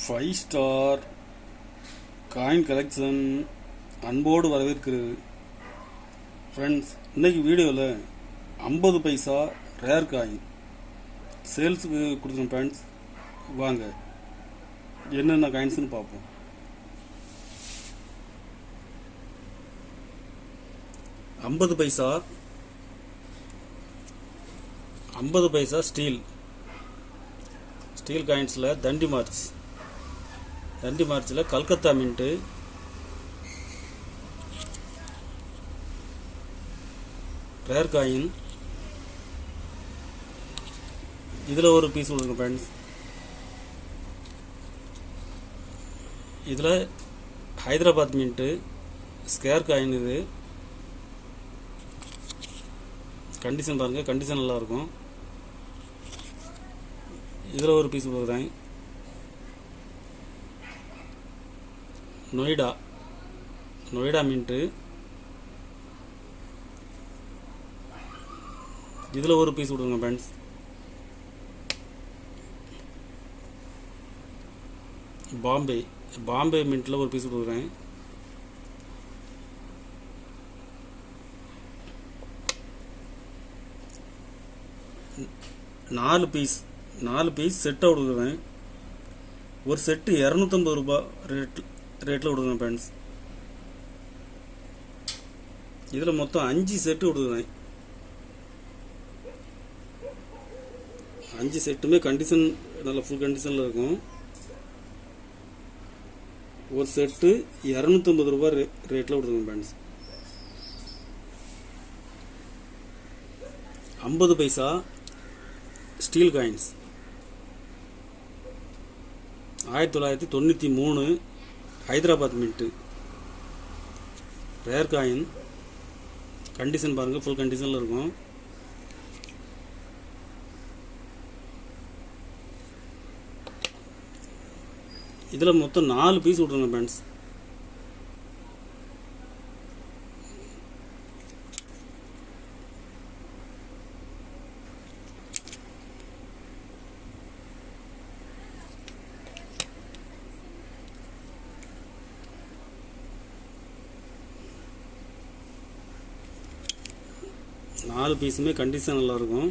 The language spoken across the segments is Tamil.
ஃபைவ் ஸ்டார் காயின் கலெக்ஷன் அன்போடு வரவேற்கிறது. ஃப்ரெண்ட்ஸ், இன்னைக்கு வீடியோவில் 50 பைசா ரேர் காயின் சேல்ஸுக்கு கொடுத்துருக்கோம். ஃப்ரெண்ட்ஸ், வாங்க என்னென்ன காயின்ஸ்னு பார்ப்போம். ஐம்பது பைசா ஸ்டீல் காயின்ஸில் தண்டி மார்ச்சில் கல்கத்தா மின்ட்டு, ரேர் காயின். இதில் ஒரு பீஸ் கொடுங்க ஃப்ரெண்ட்ஸ். இதில் ஹைதராபாத் மின்ட்டு ஸ்கேர் காயின். இது கண்டிஷன் பாருங்கள், கண்டிஷன் நல்லாயிருக்கும். இதில் ஒரு பீஸ் கொடுக்குறேன். நொய்டா மின்ட்டு. இதில் ஒரு பீஸ் கொடுங்க ஃப்ரெண்ட்ஸ். பாம்பே மின்ட்டில் ஒரு பீஸ் கொடுக்குறேன். நாலு பீஸ் செட்டாக கொடுக்குறேன். ஒரு செட்டு 250 ரூபாய் ரேட்டில் கொடுக்குறேன் ஃப்ரெண்ட்ஸ். இதில் மொத்தம் 5 செட்டு கொடுக்குறேன். 5 செட்டுமே கண்டிஷன் நல்ல ஃபுல் கண்டிஷனில் இருக்கும். ஒரு செட்டு 250 ரூபாய் ரேட்டில் கொடுக்குறேன் friends. 50 paisa steel coins 1993 Hyderabad mint, rare coin. Condition பாருங்கள், ஃபுல் கண்டிஷனில் இருக்கும். இதில் மொத்தம் 4 பீஸ் விட்ருங்க ஃப்ரெண்ட்ஸ். நாலு பீஸுமே கண்டிஷன் நல்லாயிருக்கும்.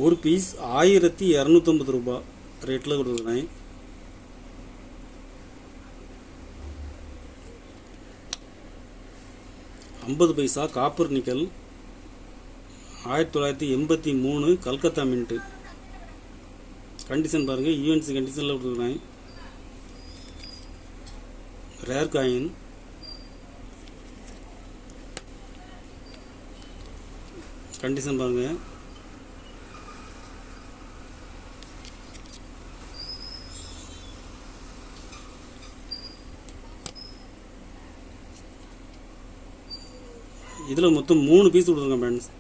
ஒரு பீஸ் 1250 ரூபாய் ரேட்டில் கொடுக்குறேன். ஐம்பது paisa copper nickel 1983 Calcutta mint. Condition பாருங்கள், யூஎன்சி கண்டிஷனில் கொடுக்குறேன். Rare coin. கண்டிஷன் பாருங்கள். இதில் மொத்தம் 3 பீஸ் கொடுத்துருங்க ஃப்ரெண்ட்ஸ்.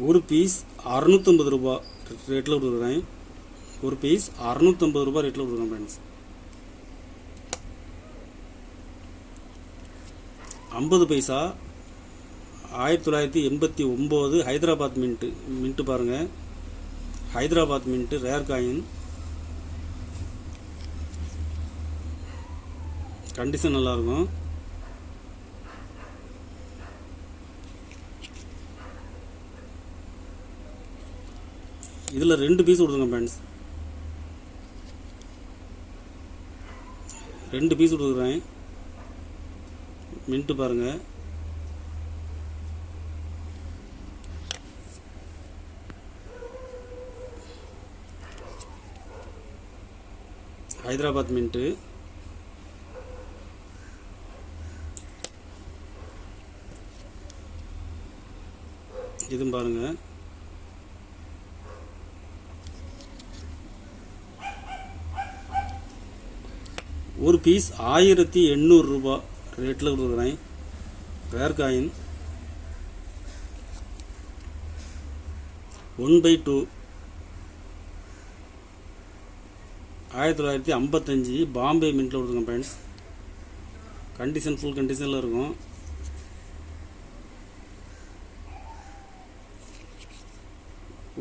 ஒரு பீஸ் 650 ரூபாய் ரேட்டில் கொடுக்குறேன். ஒரு பீஸ் 650 ரூபாய் ரேட்டில் கொடுக்குறேன் ஃப்ரெண்ட்ஸ். 50 பைசா 1989 ஹைதராபாத் மின்ட்டு பாருங்கள். Hyderabad mint, rare coin. Condition நல்லாயிருக்கும். இதில் 2 பீஸ் கொடுத்துங்க ஃப்ரெண்ட்ஸ். 2 பீஸ் கொடுக்குறேன். மின்ட்டு பாருங்கள். ஹைதராபாத் மின்ட்டு. இதுவும் பாருங்கள். ஒரு பீஸ் 1800 ரூபாய் ரேட்டில் கொடுக்குறேன். Rare coin. 1/2 1955 பாம்பே மின்ட்டில் கொடுத்துருக்கேன் ஃப்ரெண்ட்ஸ். கண்டிஷன் ஃபுல் கண்டிஷனில் இருக்கும்.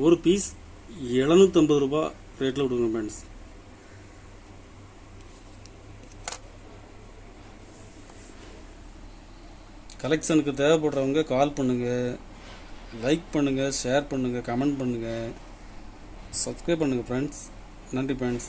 ஒரு பீஸ் 750 ரூபா ரேட்டில் கொடுக்குறேன் ஃப்ரெண்ட்ஸ். கலெக்ஷனுக்கு தேவைப்படுறவங்க கால் பண்ணுங்கள், லைக் பண்ணுங்கள், ஷேர் பண்ணுங்கள், கமெண்ட் பண்ணுங்கள், சப்ஸ்கிரைப் பண்ணுங்கள் ஃப்ரெண்ட்ஸ். நன்றி ஃப்ரெண்ட்ஸ்.